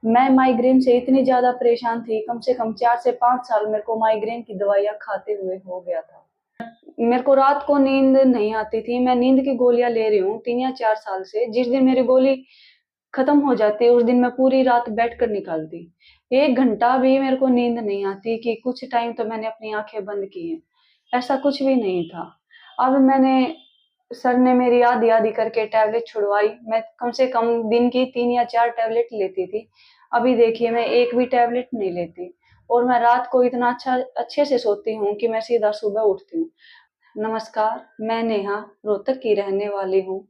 मैं माइग्रेन से इतनी ज़्यादा परेशान थी, कम से कम 4 से 5 साल मेरे को माइग्रेन की दवाइयाँ खाते हुए हो गया था। मेरे को रात को नींद नहीं आती थी, मैं नींद की गोलियाँ ले रही हूँ 3 या 4 साल से। जिस दिन मेरी गोली खत्म हो जाती है, उस दिन मैं पूरी रात बैठ कर निकालती। 1 घंटा भी मेरे को नींद नहीं आती कि कुछ टाइम तो मैंने अपनी आँखें बंद की हैं, ऐसा कुछ भी नहीं था। अब मैंने सर ने मेरी आधी-आधी करके टैबलेट छुड़वाई, मैं कम से कम दिन की 3 या 4 टैबलेट लेती थी। अभी देखिए मैं एक भी टैबलेट नहीं लेती और मैं रात को इतना अच्छे से सोती हूँ कि मैं सीधा सुबह उठती हूँ। नमस्कार, मैं नेहा रोहतक की रहने वाली हूँ।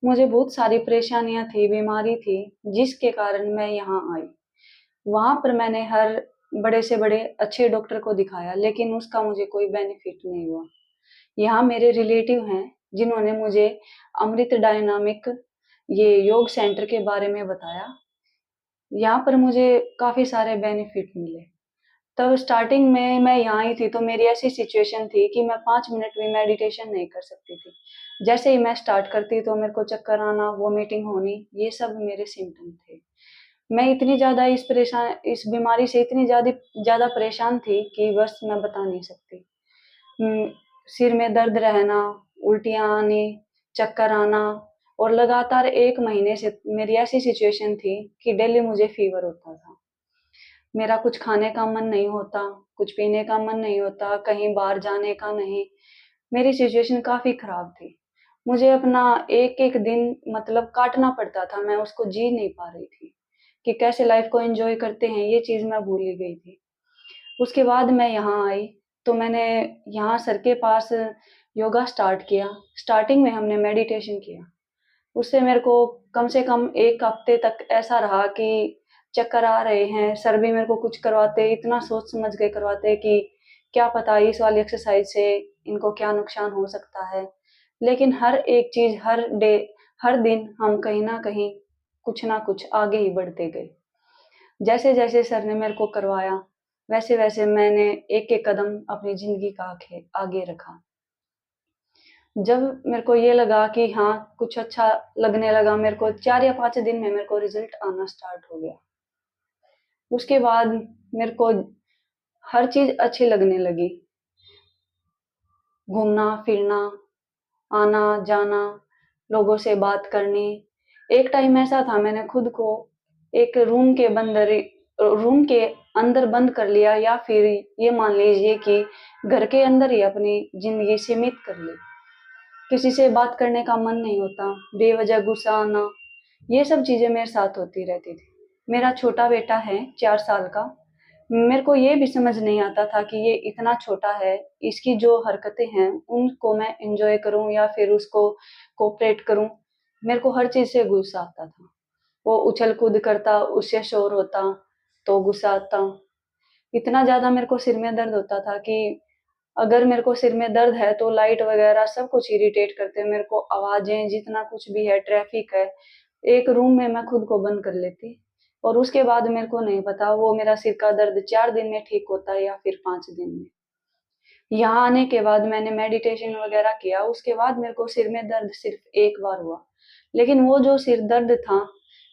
मुझे बहुत सारी परेशानियाँ थी, बीमारी थी, जिसके कारण मैं यहाँ आई। वहाँ पर मैंने हर बड़े से बड़े अच्छे डॉक्टर को दिखाया, लेकिन उसका मुझे कोई बेनिफिट नहीं हुआ। यहाँ मेरे रिलेटिव हैं, जिन्होंने मुझे अमृत डायनामिक ये योग सेंटर के बारे में बताया। यहाँ पर मुझे काफ़ी सारे बेनिफिट मिले। तब स्टार्टिंग में मैं यहाँ आई थी तो मेरी ऐसी सिचुएशन थी कि मैं 5 मिनट भी मेडिटेशन नहीं कर सकती थी। जैसे ही मैं स्टार्ट करती तो मेरे को चक्कर आना, वॉमिटिंग होनी, ये सब मेरे सिम्पटम थे। मैं इतनी ज़्यादा इस बीमारी से इतनी ज़्यादा परेशान थी कि बस मैं बता नहीं सकती। उम, सिर में दर्द रहना, उल्टियाँ आनी, चक्कर आना और लगातार 1 महीने से मेरी ऐसी सिचुएशन थी कि डेली मुझे फ़ीवर होता था। मेरा कुछ खाने का मन नहीं होता, कुछ पीने का मन नहीं होता, कहीं बाहर जाने का नहीं। मेरी सिचुएशन काफ़ी ख़राब थी। मुझे अपना एक-एक दिन मतलब काटना पड़ता था, मैं उसको जी नहीं पा रही थी, कि कैसे लाइफ़ को एन्जॉय करते हैं, ये चीज़ मैं भूल ही गई थी। उसके बाद मैं यहाँ आई, तो मैंने यहाँ सर के पास योगा स्टार्ट किया। स्टार्टिंग में हमने मेडिटेशन किया। उससे मेरे को कम से कम 1 हफ्ते तक ऐसा रहा कि चक्कर आ रहे हैं, सर भी मेरे को कुछ करवाते, इतना सोच समझ के करवाते कि क्या पता इस वाली एक्सरसाइज से इनको क्या नुकसान हो सकता है। लेकिन हर एक चीज़ हर दिन हम कहीं न कहीं कुछ न कुछ आगे ही बढ़ते गए। जैसे-जैसे सर ने मेरे को करवाया, वैसे-वैसे मैंने एक-एक कदम अपनी ज़िंदगी का आगे आगे रखा। जब मेरे को ये लगा कि हाँ, कुछ अच्छा लगने लगा मेरे को 4 या 5 दिन में मेरे को रिज़ल्ट आना स्टार्ट हो गया। उसके बाद मेरे को हर चीज़ अच्छी लगने लगी। घूमना-फिरना, आना-जाना, लोगों से बात करनी। एक टाइम ऐसा था मैंने खुद को एक रूम के अंदर बंद कर लिया या फिर ये मान लीजिए कि घर के अंदर ही अपनी ज़िंदगी सीमित कर ली। किसी से बात करने का मन नहीं होता, बेवजह गुस्सा आना, ये सब चीज़ें मेरे साथ होती रहती थी। मेरा छोटा बेटा है 4 साल का, मेरे को ये भी समझ नहीं आता था कि ये इतना छोटा है, इसकी जो हरकतें हैं, उनको मैं एन्जॉय करूँ या फिर उसको कोऑपरेट करूँ। मेरे को हर चीज़ से गुस्सा आता था। वो उछल-कूद करता, उससे शोर होता, तो गुस्सा आता। इतना ज़्यादा मेरे को सिर में दर्द होता था कि अगर मेरे को सिर में दर्द है तो लाइट वगैरह सब कुछ इरिटेट करते हैं मेरे को, आवाज़ें जितना कुछ भी है, ट्रैफ़िक है, एक रूम में मैं खुद को बंद कर लेती और उसके बाद मेरे को नहीं पता वो मेरा सिर का दर्द 4 दिन में ठीक होता है या फिर 5 दिन में। यहाँ आने के बाद मैंने मेडिटेशन वगैरह किया, उसके बाद मेरे को सिर में दर्द सिर्फ़ 1 बार हुआ। लेकिन वो जो सिर दर्द था,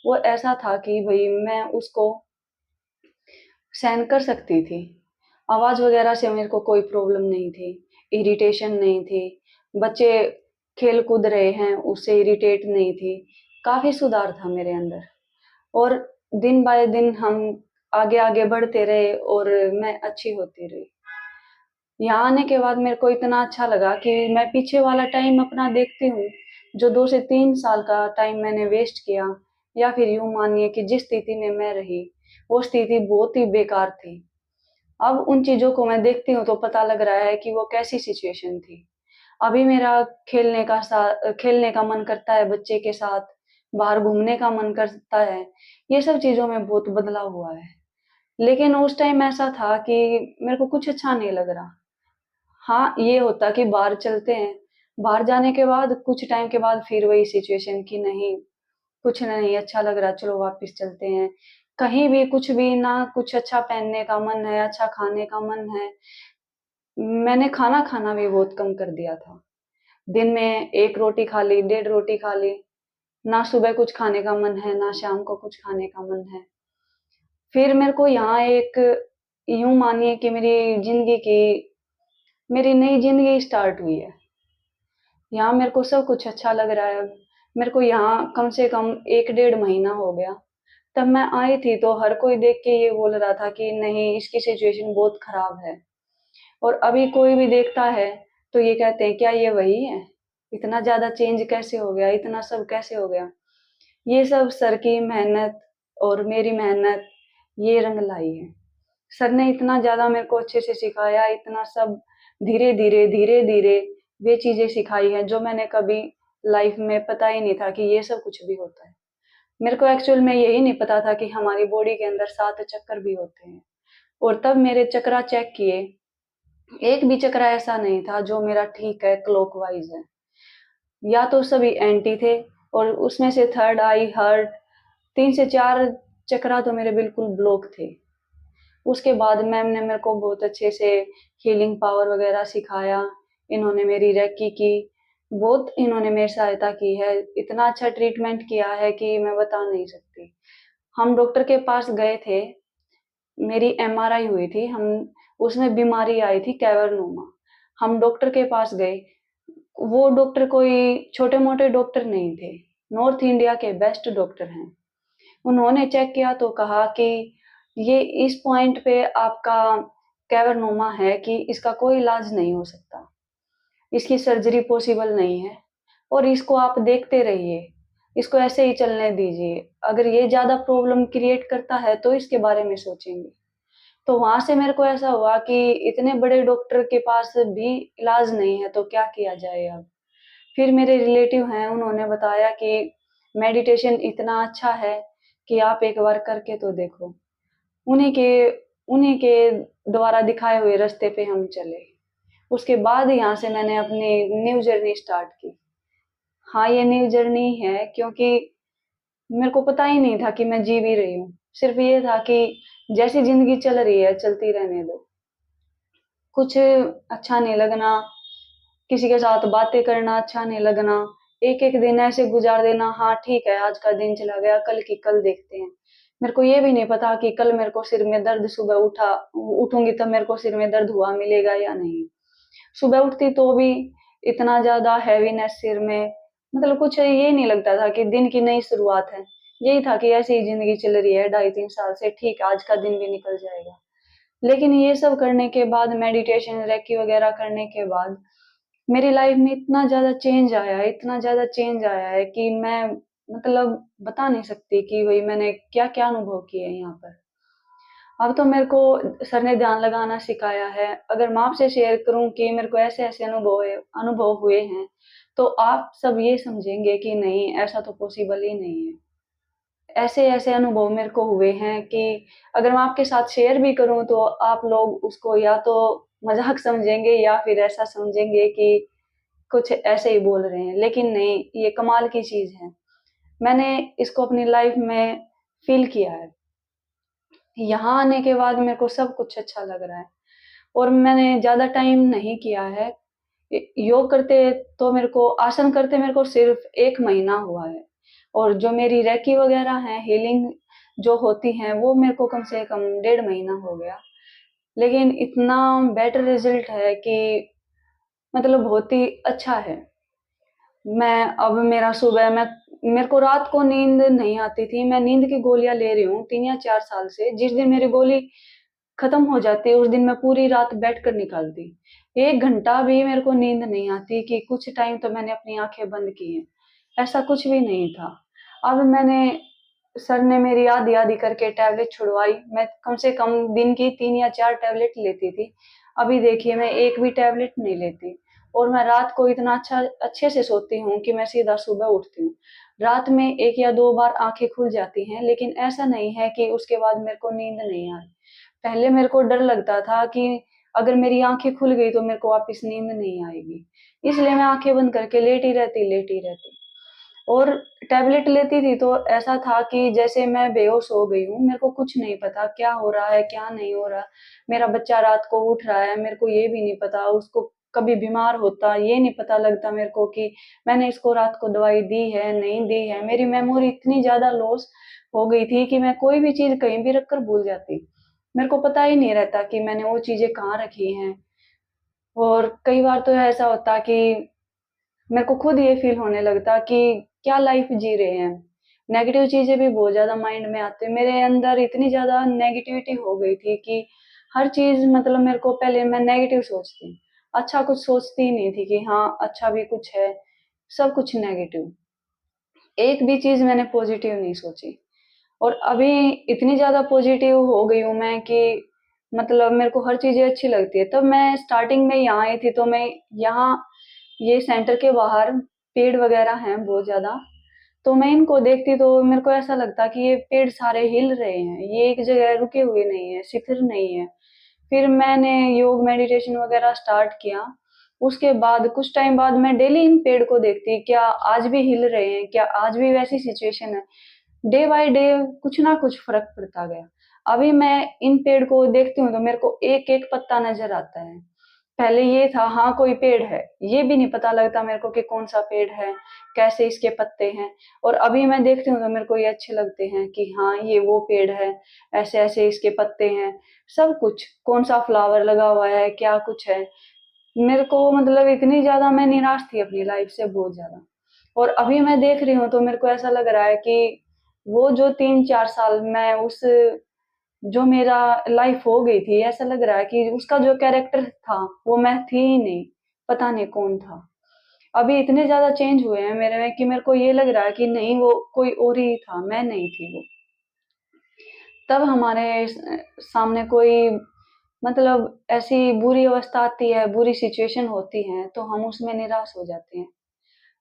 वो ऐसा था कि भई मैं उसको सहन कर सकती थी। आवाज़ वग़ैरह से मेरे को कोई प्रॉब्लम नहीं थी, इरिटेशन नहीं थी, बच्चे खेल-कूद रहे हैं उससे इरिटेट नहीं थी, काफ़ी सुधार था मेरे अंदर और दिन बाय दिन हम आगे-आगे बढ़ते रहे और मैं अच्छी होती रही। यहाँ आने के बाद मेरे को इतना अच्छा लगा कि मैं पीछे वाला टाइम अपना देखती हूँ, जो 2 से 3 साल का टाइम मैंने वेस्ट किया या फिर यूँ मानिए कि जिस स्थिति में मैं रही, वो स्थिति बहुत ही बेकार थी। अब उन चीज़ों को मैं देखती हूँ तो पता लग रहा है कि वो कैसी सिचुएशन थी। अभी मेरा खेलने का मन करता है बच्चे के साथ, बाहर घूमने का मन करता है, ये सब चीज़ों में बहुत बदलाव हुआ है। लेकिन उस टाइम ऐसा था कि मेरे को कुछ अच्छा नहीं लग रहा। हाँ, ये होता कि बाहर चलते हैं, बाहर जाने के बाद कुछ टाइम के बाद फिर वही सिचुएशन कि नहीं, कुछ नहीं अच्छा लग रहा, चलो वापस चलते हैं। कहीं भी कुछ भी ना कुछ अच्छा पहनने का मन है, अच्छा खाने का मन है। मैंने खाना खाना भी बहुत कम कर दिया था। दिन में 1 रोटी खा ली, डेढ़ रोटी खा ली, ना सुबह कुछ खाने का मन है, ना शाम को कुछ खाने का मन है। फिर मेरे को यहाँ एक, यूँ मानिए कि मेरी नई ज़िंदगी स्टार्ट हुई है। यहाँ मेरे को सब कुछ अच्छा लग रहा है। मेरे को यहाँ कम से कम 1 डेढ़ महीना हो गया। तब मैं आई थी तो हर कोई देख के ये बोल रहा था कि नहीं, इसकी सिचुएशन बहुत खराब है। और अभी कोई भी देखता है तो ये कहते हैं क्या ये वही है? इतना ज़्यादा चेंज कैसे हो गया? इतना सब कैसे हो गया? ये सब सर की मेहनत और मेरी मेहनत, ये रंग लाई है। सर ने इतना ज़्यादा मेरे को अच्छे से सिखाया, इतना सब धीरे-धीरे वे चीज़ें सिखाई हैं जो मैंने कभी लाइफ में पता ही नहीं था कि ये सब कुछ भी होता है। मेरे को एक्चुअल में यही नहीं पता था कि हमारी बॉडी के अंदर 7 चक्कर भी होते हैं। और तब मेरे चक्रा चेक किए, एक भी चक्रा ऐसा नहीं था जो मेरा ठीक है, क्लॉकवाइज़ है। या तो सभी एंटी थे और उसमें से थर्ड आई हर्ट, 3 से 4 चक्रा तो मेरे बिल्कुल ब्लॉक थे। उसके बाद मैम ने मेरे को बहुत अच्छे से हीलिंग पावर वगैरह सिखाया। इन्होंने मेरी रेकी की, बहुत इन्होंने मेरी सहायता की है। इतना अच्छा ट्रीटमेंट किया है कि मैं बता नहीं सकती। हम डॉक्टर के पास गए थे, मेरी एमआरआई हुई थी, हम उसमें बीमारी आई थी कैवर्नोमा। हम डॉक्टर के पास गए, वो डॉक्टर कोई छोटे-मोटे डॉक्टर नहीं थे, नॉर्थ इंडिया के बेस्ट डॉक्टर हैं। उन्होंने चेक किया तो कहा कि ये इस पॉइंट पे आपका कैवर्नोमा है कि इसका कोई इलाज नहीं हो सकता, इसकी सर्जरी पॉसिबल नहीं है और इसको आप देखते रहिए, इसको ऐसे ही चलने दीजिए। अगर ये ज़्यादा प्रॉब्लम क्रिएट करता है तो इसके बारे में सोचेंगे। तो वहाँ से मेरे को ऐसा हुआ कि इतने बड़े डॉक्टर के पास भी इलाज नहीं है तो क्या किया जाए अब? फिर मेरे रिलेटिव हैं, उन्होंने बताया कि मेडिटेशन इतना अच्छा है कि आप एक बार करके तो देखो। उन्हीं के उन्हीं के द्वारा दिखाए हुए रास्ते पे हम चले। उसके बाद यहाँ से मैंने अपनी न्यू जर्नी स्टार्ट की। हाँ, ये न्यू जर्नी है क्योंकि मेरे को पता ही नहीं था कि मैं जी भी रही हूँ। सिर्फ़ ये था कि जैसी ज़िंदगी चल रही है, चलती रहने दो। कुछ अच्छा नहीं लगना, किसी के साथ बातें करना अच्छा नहीं लगना, एक-एक दिन ऐसे गुज़ार देना, हाँ ठीक है, आज का दिन चला गया, कल की कल देखते हैं। मेरे को ये भी नहीं पता कि कल मेरे को सिर में दर्द सुबह उठूँगी तब मेरे को सिर में दर्द हुआ मिलेगा या नहीं। सुबह उठती तो भी इतना ज़्यादा हैवीनेस सिर में, मतलब कुछ ये नहीं लगता था कि दिन की नई शुरुआत है। यही था कि ऐसे ही ज़िंदगी चल रही है ढाई 3 साल से, ठीक है, आज का दिन भी निकल जाएगा। लेकिन ये सब करने के बाद मेडिटेशन, रेकी वगैरह करने के बाद मेरी लाइफ में इतना ज़्यादा चेंज आया है कि मैं मतलब बता नहीं सकती कि भई मैंने क्या-क्या अनुभव किए हैं यहाँ पर। अब तो मेरे को सर ने ध्यान लगाना सिखाया है। अगर मैं आपसे शेयर करूँ कि मेरे को ऐसे-ऐसे अनुभव हुए हैं, तो आप सब ये समझेंगे कि नहीं, ऐसा तो पॉसिबल ही नहीं है। ऐसे-ऐसे अनुभव मेरे को हुए हैं कि अगर मैं आपके साथ शेयर भी करूँ तो आप लोग उसको या तो मज़ाक समझेंगे या फिर ऐसा समझेंगे कि कुछ ऐसे ही बोल रहे हैं, लेकिन नहीं, ये कमाल की चीज़ है। मैंने इसको अपनी लाइफ़ में फ़ील किया है। यहाँ आने के बाद मेरे को सब कुछ अच्छा लग रहा है और मैंने ज़्यादा टाइम नहीं किया है। योग करते तो मेरे को आसन करते मेरे को सिर्फ़ 1 महीना हुआ है और जो मेरी रेकी वग़ैरह है, हीलिंग जो होती हैं, वो मेरे को कम से कम डेढ़ महीना हो गया। लेकिन इतना बेटर रिज़ल्ट है कि मतलब बहुत ही अच्छा है। मैं अब मेरा सुबह मैं मेरे को रात को नींद नहीं आती थी, मैं नींद की गोलियाँ ले रही हूँ 3 या 4 साल से। जिस दिन मेरी गोली खत्म हो जाती है, उस दिन मैं पूरी रात बैठकर निकालती। 1 घंटा भी मेरे को नींद नहीं आती कि कुछ टाइम तो मैंने अपनी आँखें बंद की हैं, ऐसा कुछ भी नहीं था। अब मैंने सर ने मेरी आधी-आधी करके टैबलेट छुड़वाई, मैं कम से कम दिन की 3 या 4 टैबलेट लेती थी। अभी देखिए मैं एक भी टैबलेट नहीं लेती और मैं रात को इतना अच्छे से सोती हूँ कि मैं सीधा सुबह उठती हूँ। रात में 1 या 2 बार आँखें खुल जाती हैं, लेकिन ऐसा नहीं है कि उसके बाद मेरे को नींद नहीं आए। पहले मेरे को डर लगता था कि अगर मेरी आँखें खुल गई तो मेरे को वापस नींद नहीं आएगी। इसलिए मैं आँखें बंद करके लेटी रहती। और टैबलेट लेती थी तो ऐसा था कि जैसे मैं बेहोश हो गई हूँ, मेरे को कुछ नहीं पता क्या हो रहा है, क्या नहीं हो रहा। मेरा बच्चा रात को उठ रहा है, मेरे को ये भी नहीं पता, उसको कभी बीमार होता, ये नहीं पता लगता मेरे को कि मैंने इसको रात को दवाई दी है, नहीं दी है। मेरी मेमोरी इतनी ज़्यादा लॉस हो गई थी कि मैं कोई भी चीज़ कहीं भी रख कर भूल जाती। मेरे को पता ही नहीं रहता कि मैंने वो चीज़ें कहाँ रखी हैं। और कई बार तो ऐसा होता कि मेरे को खुद ये फ़ील होने लगता कि क्या लाइफ़ जी रहे हैं। नेगेटिव चीज़ें भी बहुत ज़्यादा माइंड में आती हैं। मेरे अंदर इतनी ज़्यादा नेगेटिविटी हो गई थी कि हर चीज़ मतलब मेरे को पहले मैं नेगेटिव सोचती। अच्छा कुछ सोचती ही नहीं थी कि हाँ, अच्छा भी कुछ है, सब कुछ नेगेटिव। एक भी चीज़ मैंने पॉज़िटिव नहीं सोची। और अभी इतनी ज़्यादा पॉज़िटिव हो गई हूँ मैं कि मतलब मेरे को हर चीज़ें अच्छी लगती है। तब मैं स्टार्टिंग में यहाँ आई थी तो मैं यहाँ ये सेंटर के बाहर पेड़ वगैरह हैं बहुत ज़्यादा, तो मैं इनको देखती तो मेरे को ऐसा लगता कि ये पेड़ सारे हिल रहे हैं, ये एक जगह रुके हुए नहीं हैं, स्थिर नहीं है। फिर मैंने योग मेडिटेशन वगैरह स्टार्ट किया। उसके बाद कुछ टाइम बाद मैं डेली इन पेड़ को देखती, क्या आज भी हिल रहे हैं? क्या आज भी वैसी सिचुएशन है? डे बाय डे कुछ ना कुछ फ़र्क पड़ता गया। अभी मैं इन पेड़ को देखती हूँ तो मेरे को एक-एक पत्ता नज़र आता है। पहले ये था हाँ, कोई पेड़ है, ये भी नहीं पता लगता मेरे को कि कौन-सा पेड़ है, कैसे इसके पत्ते हैं। और अभी मैं देखती हूँ तो मेरे को ये अच्छे लगते हैं कि हाँ, ये वो पेड़ है, ऐसे-ऐसे इसके पत्ते हैं, सब कुछ, कौन-सा फ्लावर लगा हुआ है, क्या कुछ है। मेरे को मतलब इतनी ज़्यादा मैं निराश थी अपनी लाइफ़ से बहुत ज़्यादा। और अभी मैं देख रही हूँ तो मेरे को ऐसा लग रहा है कि वो जो 3-4 साल मैं उस जो मेरा लाइफ़ हो गई थी, ऐसा लग रहा है कि उसका जो कैरेक्टर था, वो मैं थी ही नहीं, पता नहीं कौन था। अभी इतने ज़्यादा चेंज हुए हैं मेरे में कि मेरे को ये लग रहा है कि नहीं वो कोई और ही था, मैं नहीं थी वो। तब हमारे सामने कोई मतलब ऐसी बुरी अवस्था आती है, बुरी सिचुएशन होती है, तो हम उसमें निराश हो जाते हैं।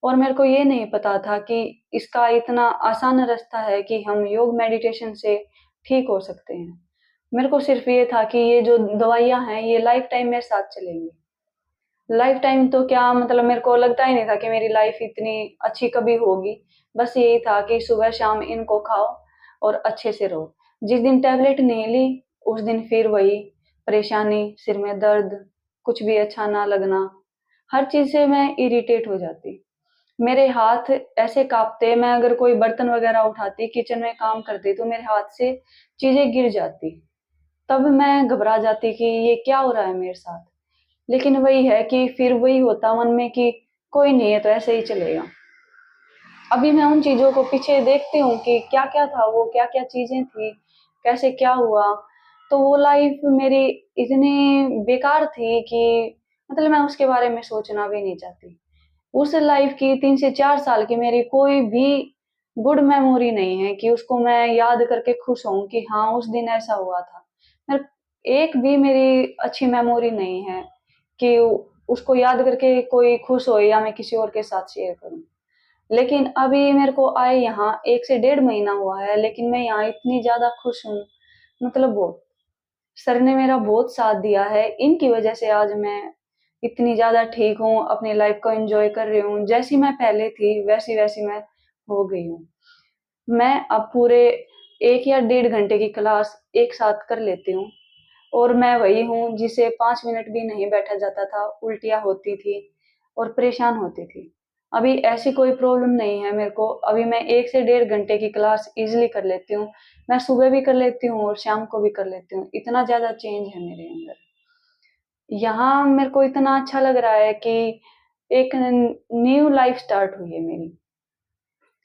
और मेरे को ये नहीं पता था कि इसका इतना आसान रास्ता है कि हम योग मेडिटेशन से ठीक हो सकते हैं। मेरे को सिर्फ़ ये था कि ये जो दवाइयाँ हैं, ये लाइफ़ टाइम मेरे साथ चलेंगी। लाइफ़ टाइम तो क्या मतलब मेरे को लगता ही नहीं था कि मेरी लाइफ़ इतनी अच्छी कभी होगी। बस यही था कि सुबह-शाम इनको खाओ और अच्छे से रहो। जिस दिन टैबलेट नहीं ली, उस दिन फिर वही परेशानी, सिर में दर्द, कुछ भी अच्छा ना लगना, हर चीज़ से मैं इरिटेट हो जाती। मेरे हाथ ऐसे काँपते, मैं अगर कोई बर्तन वग़ैरह उठाती, किचन में काम करती, तो मेरे हाथ से चीज़ें गिर जाती। तब मैं घबरा जाती कि ये क्या हो रहा है मेरे साथ? लेकिन वही है कि फिर वही होता मन में कि कोई नहीं है तो ऐसे ही चलेगा। अभी मैं उन चीज़ों को पीछे देखती हूँ कि क्या-क्या था वो, क्या-क्या चीज़ें थी, कैसे क्या हुआ, तो वो लाइफ़ मेरी इतनी बेकार थी कि मतलब मैं उसके बारे में सोचना भी नहीं चाहती। उस लाइफ़ की 3 से 4 साल की मेरी कोई भी गुड मेमोरी नहीं है कि उसको मैं याद करके खुश हूँ कि हाँ, उस दिन ऐसा हुआ था। मेर एक भी मेरी अच्छी मेमोरी नहीं है कि उसको याद करके कोई खुश हो या मैं किसी और के साथ शेयर करूँ। लेकिन अभी मेरे को आए यहाँ 1 से डेढ़ महीना हुआ है, लेकिन मैं यहाँ इतनी ज़्यादा खुश हूँ, मतलब बहुत। सर ने मेरा बहुत साथ दिया है, इनकी वज़ह से आज मैं इतनी ज़्यादा ठीक हूँ, अपनी लाइफ़ को एन्जॉय कर रही हूँ। जैसी मैं पहले थी, वैसी-वैसी मैं हो गई हूँ। मैं अब पूरे 1 या डेढ़ घंटे की क्लास एक साथ कर लेती हूँ और मैं वही हूँ जिसे 5 मिनट भी नहीं बैठा जाता था, उल्टियाँ होती थी और परेशान होती थी। अभी ऐसी कोई प्रॉब्लम नहीं है मेरे को, अभी मैं 1 से डेढ़ घंटे की क्लास ईज़िली कर लेती हूँ। मैं सुबह भी कर लेती हूँ और शाम को भी कर लेती हूँ, इतना ज़्यादा चेंज है मेरे अंदर। यहाँ मेरे को इतना अच्छा लग रहा है कि एक न्यू लाइफ़ स्टार्ट हुई है मेरी।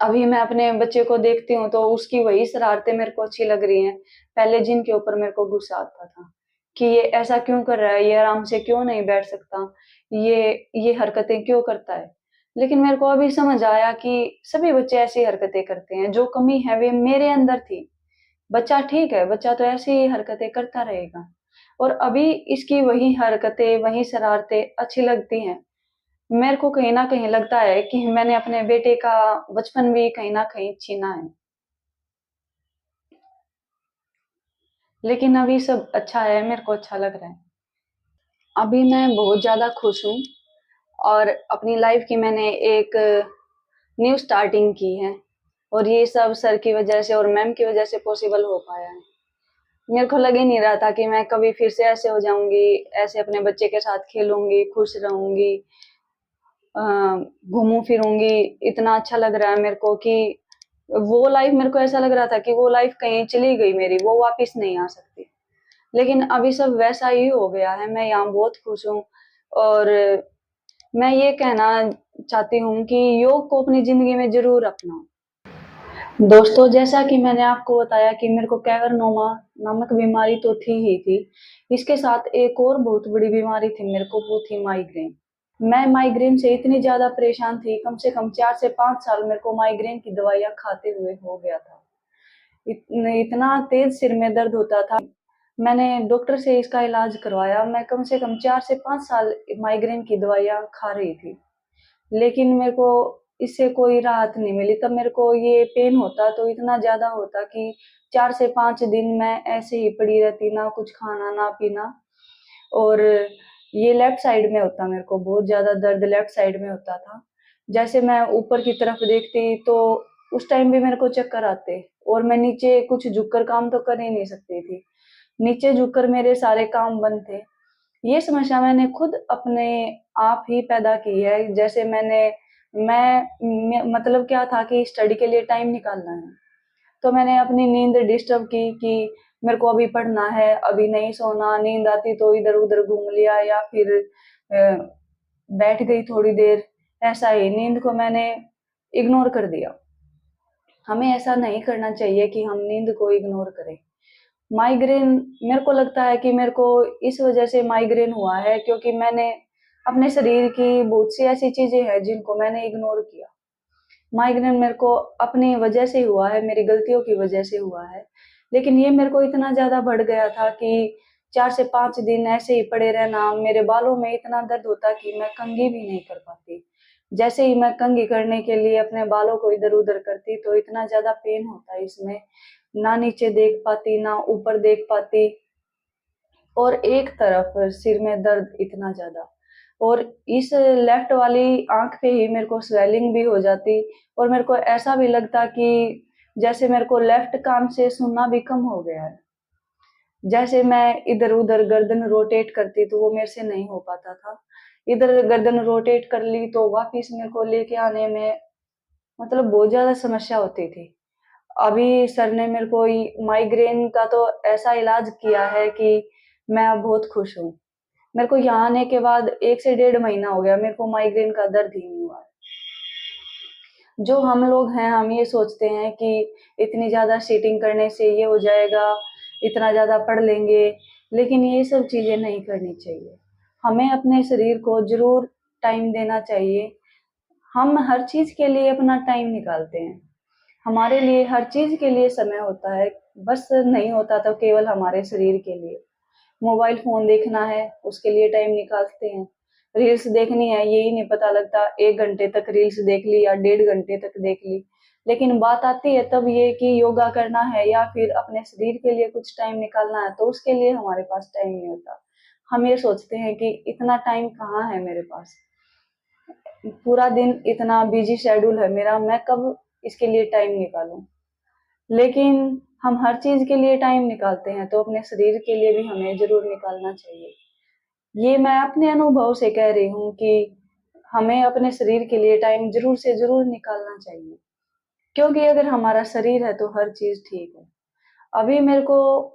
अभी मैं अपने बच्चे को देखती हूँ तो उसकी वही शरारतें मेरे को अच्छी लग रही हैं, पहले जिनके ऊपर मेरे को गुस्सा आता था, कि ये ऐसा क्यों कर रहा है, ये आराम से क्यों नहीं बैठ सकता, ये हरकतें क्यों करता है। लेकिन मेरे को अभी समझ आया कि सभी बच्चे ऐसी हरकतें करते हैं, जो कमी है वे मेरे अंदर थी। बच्चा ठीक है, बच्चा तो ऐसी ही हरकतें करता रहेगा और अभी इसकी वही हरकतें, वही शरारतें अच्छी लगती हैं। मेरे को कहीं न कहीं लगता है कि मैंने अपने बेटे का बचपन भी कहीं न कहीं छीना है। लेकिन अभी सब अच्छा है, मेरे को अच्छा लग रहा है। अभी मैं बहुत ज़्यादा खुश हूँ और अपनी लाइफ़ की मैंने एक न्यू स्टार्टिंग की है और ये सब सर की वज़ह से और मैम की वज़ह से पॉसिबल हो पाया है। मेरे को लग ही नहीं रहा था कि मैं कभी फिर से ऐसे हो जाऊंगी, ऐसे अपने बच्चे के साथ खेलूंगी, खुश रहूंगी, अ, घूमूं फिरूंगी। इतना अच्छा लग रहा है मेरे को कि वो लाइफ, मेरे को ऐसा लग रहा था कि वो लाइफ कहीं चली गई मेरी, वो वापस नहीं आ सकती। लेकिन अभी सब वैसा ही हो गया है, मैं यहाँ बहुत खुश हूँ। और मैं ये कहना चाहती हूँ कि योग को अपनी जिंदगी में जरूर अपनाओ। दोस्तों, जैसा कि मैंने आपको बताया कि मेरे को कैवर्नोमा नामक बीमारी तो थी ही थी। इसके साथ एक और बहुत बड़ी बीमारी थी मेरे को, वो थी माइग्रेन। मैं माइग्रेन से इतनी ज्यादा परेशान थी, कम से कम 4 से 5 साल मेरे को माइग्रेन की दवाइयां खाते हुए हो गया था। इतना तेज सिर में दर्द होता था। मैंने डॉक्टर से इसका इलाज करवाया। मैं कम से कम 4 से 5 साल माइग्रेन की दवाइयां खा रही थी, लेकिन मेरे को इससे कोई राहत नहीं मिली। तब मेरे को ये पेन होता तो इतना ज्यादा होता कि 4 से 5 दिन मैं ऐसे ही पड़ी रहती, ना कुछ खाना ना पीना। और ये लेफ्ट साइड में होता, मेरे को बहुत ज्यादा दर्द लेफ्ट साइड में होता था। जैसे मैं ऊपर की तरफ देखती तो उस टाइम भी मेरे को चक्कर आते, और मैं नीचे कुछ झुककर काम तो कर ही नहीं सकती थी। नीचे झुककर मेरे सारे काम बंद थे। ये समस्या मैंने खुद अपने आप ही पैदा की है। जैसे मतलब क्या था कि स्टडी के लिए टाइम निकालना है, तो मैंने अपनी नींद डिस्टर्ब की कि मेरे को अभी पढ़ना है, अभी नहीं सोना। नींद आती तो इधर उधर घूम लिया, या फिर बैठ गई थोड़ी देर। ऐसा ही नींद को मैंने इग्नोर कर दिया। हमें ऐसा नहीं करना चाहिए कि हम नींद को इग्नोर करें। माइग्रेन, मेरे को लगता है कि मेरे को इस वजह से माइग्रेन हुआ है क्योंकि मैंने अपने शरीर की बहुत सी ऐसी चीजें हैं जिनको मैंने इग्नोर किया। माइग्रेन मेरे को अपनी वजह से हुआ है, मेरी गलतियों की वजह से हुआ है। लेकिन ये मेरे को इतना ज्यादा बढ़ गया था कि 4 से 5 दिन ऐसे ही पड़े रहना, मेरे बालों में इतना दर्द होता कि मैं कंघी भी नहीं कर पाती। जैसे ही मैं कंघी करने के लिए अपने बालों को इधर उधर करती तो इतना ज्यादा पेन होता इसमें, ना नीचे देख पाती ना ऊपर देख पाती। और एक तरफ सिर में दर्द इतना ज्यादा, और इस लेफ्ट वाली आंख पे ही मेरे को स्वेलिंग भी हो जाती। और मेरे को ऐसा भी लगता कि जैसे मेरे को लेफ्ट कान से सुनना भी कम हो गया है। जैसे मैं इधर उधर गर्दन रोटेट करती तो वो मेरे से नहीं हो पाता था। इधर गर्दन रोटेट कर ली तो वापिस मेरे को लेके आने में मतलब बहुत ज्यादा समस्या होती थी। अभी सर ने मेरे को माइग्रेन का तो ऐसा इलाज किया है कि मैं अब बहुत खुश हूँ। मेरे को यहाँ आने के बाद 1 से 1.5 महीना हो गया, मेरे को माइग्रेन का दर्द ही नहीं हुआ है। जो हम लोग हैं, हम ये सोचते हैं कि इतनी ज्यादा सीटिंग करने से ये हो जाएगा, इतना ज्यादा पढ़ लेंगे, लेकिन ये सब चीजें नहीं करनी चाहिए। हमें अपने शरीर को जरूर टाइम देना चाहिए। हम हर चीज के लिए अपना टाइम निकालते हैं, हमारे लिए हर चीज के लिए समय होता है, बस नहीं होता तो केवल हमारे शरीर के लिए। मोबाइल फोन देखना है उसके लिए टाइम निकालते हैं, रील्स देखनी है यही नहीं पता लगता 1 घंटे तक रील्स देख ली या 1.5 घंटे तक देख ली। लेकिन बात आती है तब ये कि योगा करना है या फिर अपने शरीर के लिए कुछ टाइम निकालना है, तो उसके लिए हमारे पास टाइम नहीं होता। हम ये सोचते हैं कि इतना टाइम कहाँ है मेरे पास, पूरा दिन इतना बिजी शेड्यूल है मेरा, मैं कब इसके लिए टाइम निकालूं। लेकिन हम हर चीज के लिए टाइम निकालते हैं, तो अपने शरीर के लिए भी हमें जरूर निकालना चाहिए। ये मैं अपने अनुभव से कह रही हूँ कि हमें अपने शरीर के लिए टाइम जरूर से जरूर निकालना चाहिए, क्योंकि अगर हमारा शरीर है तो हर चीज ठीक है। अभी मेरे को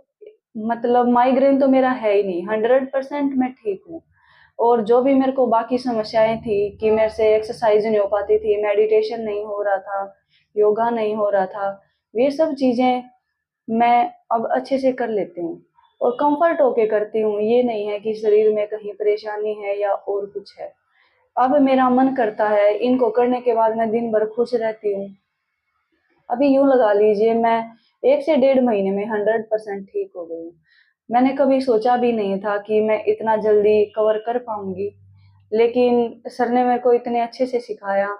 मतलब माइग्रेन तो मेरा है ही नहीं, 100% मैं ठीक हूँ। और जो भी मेरे को बाकी समस्याएं थी कि मेरे से एक्सरसाइज नहीं हो पाती थी, मेडिटेशन नहीं हो रहा था, योगा नहीं हो रहा था, ये सब चीजें मैं अब अच्छे से कर लेती हूँ और कंफर्ट होके करती हूँ। ये नहीं है कि शरीर में कहीं परेशानी है या और कुछ है। अब मेरा मन करता है, इनको करने के बाद मैं दिन भर खुश रहती हूँ। अभी यूं लगा लीजिए, मैं 1 से 1.5 महीने में 100% ठीक हो गई हूँ। मैंने कभी सोचा भी नहीं था कि मैं इतना जल्दी कवर कर पाऊंगी, लेकिन सर ने मेरे को इतने अच्छे से सिखाया।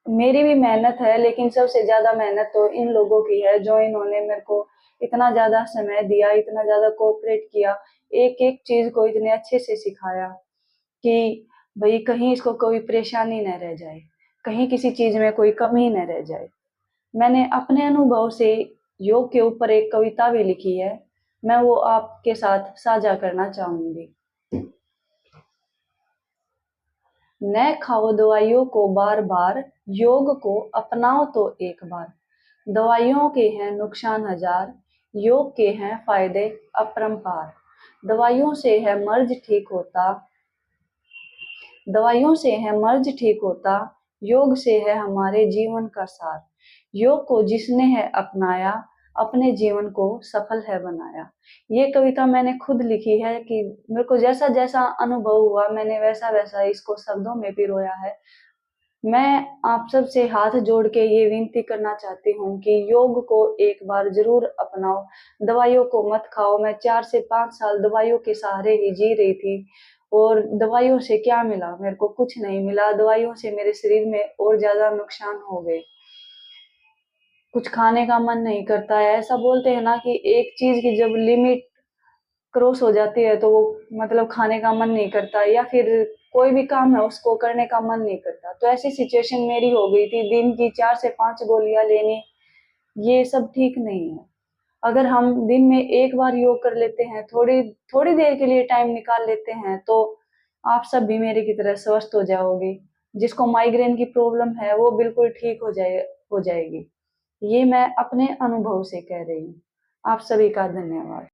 मेरी भी मेहनत है, लेकिन सबसे ज्यादा मेहनत तो इन लोगों की है जो इन्होंने मेरे को इतना ज्यादा समय दिया, इतना ज्यादा कोऑपरेट किया, एक एक चीज को इतने अच्छे से सिखाया कि भाई कहीं इसको कोई परेशानी न रह जाए, कहीं किसी चीज में कोई कमी न रह जाए। मैंने अपने अनुभव से योग के ऊपर एक कविता भी लिखी है, मैं वो आपके साथ साझा करना चाहूंगी। न खाओ दवाइयों को बार बार, योग को अपनाओ तो एक बार। दवाइयों के हैं नुकसान हजार, योग के हैं फायदे अपरंपार। दवाइयों से है मर्ज ठीक होता, दवाइयों से है मर्ज ठीक होता, योग से है हमारे जीवन का सार। योग को जिसने है अपनाया, अपने जीवन को सफल है बनाया। ये कविता मैंने खुद लिखी है कि मेरे को जैसा जैसा अनुभव हुआ मैंने वैसा वैसा इसको शब्दों में पिरोया है। मैं आप सब से हाथ जोड़ के ये विनती करना चाहती हूँ कि योग को एक बार जरूर अपनाओ। दवाइयों को मत खाओ। मैं 4 से 5 साल दवाइयों के सहारे ही जी रही थी, और दवाइयों से क्या मिला? मेरे को कुछ नहीं मिला। दवाइयों से मेरे शरीर में और ज्यादा नुकसान हो गए। कुछ खाने का मन नहीं करता है। ऐसा बोलते हैं ना कि एक चीज की जब लिमिट क्रॉस हो जाती है तो वो मतलब खाने का मन नहीं करता, या फिर कोई भी काम है उसको करने का मन नहीं करता। तो ऐसी सिचुएशन मेरी हो गई थी। दिन की 4 से 5 गोलियां लेनी, ये सब ठीक नहीं है। अगर हम दिन में एक बार योग कर लेते हैं, थोड़ी थोड़ी देर के लिए टाइम निकाल लेते हैं, तो आप सब भी मेरे की तरह स्वस्थ हो जाओगे। जिसको माइग्रेन की प्रॉब्लम है वो बिल्कुल ठीक हो जाएगी। ये मैं अपने अनुभव से कह रही हूँ। आप सभी का धन्यवाद।